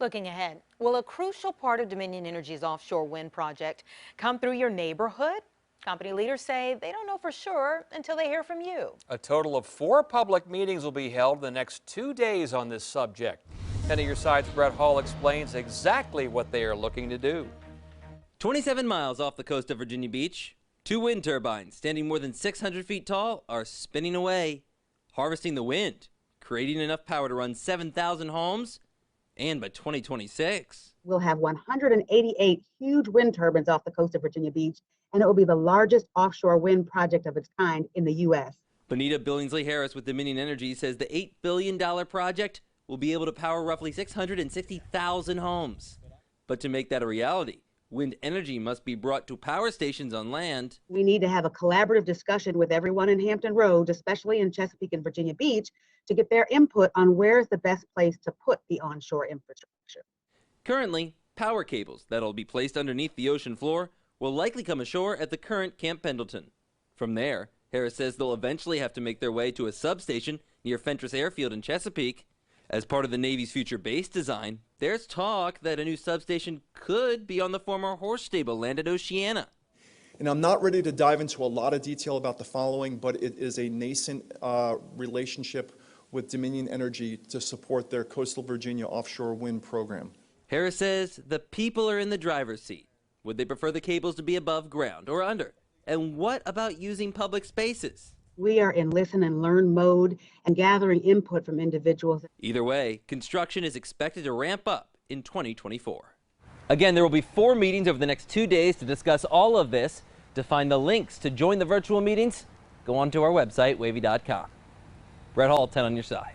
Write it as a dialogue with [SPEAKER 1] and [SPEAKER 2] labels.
[SPEAKER 1] Looking ahead, will a crucial part of Dominion Energy's offshore wind project come through your neighborhood? Company leaders say they don't know for sure until they hear from you.
[SPEAKER 2] A total of 4 public meetings will be held in the next 2 days on this subject. 10 of your side's Brett Hall explains exactly what they are looking to do.
[SPEAKER 3] 27 miles off the coast of Virginia Beach, 2 wind turbines standing more than 600 feet tall are spinning away, harvesting the wind, creating enough power to run 7,000 homes, and by 2026.
[SPEAKER 4] We'll have 188 huge wind turbines off the coast of Virginia Beach, and it will be the largest offshore wind project of its kind in the U.S.
[SPEAKER 3] Bonita Billingsley-Harris with Dominion Energy says the $8 billion project will be able to power roughly 660,000 homes. But to make that a reality, wind energy must be brought to power stations on land.
[SPEAKER 4] We need to have a collaborative discussion with everyone in Hampton Roads, especially in Chesapeake and Virginia Beach, to get their input on where's the best place to put the onshore infrastructure.
[SPEAKER 3] Currently, power cables that'll be placed underneath the ocean floor will likely come ashore at the current Camp Pendleton. From there, Harris says they'll eventually have to make their way to a substation near Fentress Airfield in Chesapeake. As part of the Navy's future base design, there's talk that a new substation could be on the former horse stable land at Oceana.
[SPEAKER 5] And I'm not ready to dive into a lot of detail about the following, but it is a nascent relationship with Dominion Energy to support their coastal Virginia offshore wind program.
[SPEAKER 3] Harris says the people are in the driver's seat. Would they prefer the cables to be above ground or under? And what about using public spaces?
[SPEAKER 4] We are in listen and learn mode and gathering input from individuals.
[SPEAKER 3] Either way, construction is expected to ramp up in 2024. Again, there will be 4 meetings over the next 2 days to discuss all of this. To find the links to join the virtual meetings, go on to our website, wavy.com. Brett Hall, 10 on your side.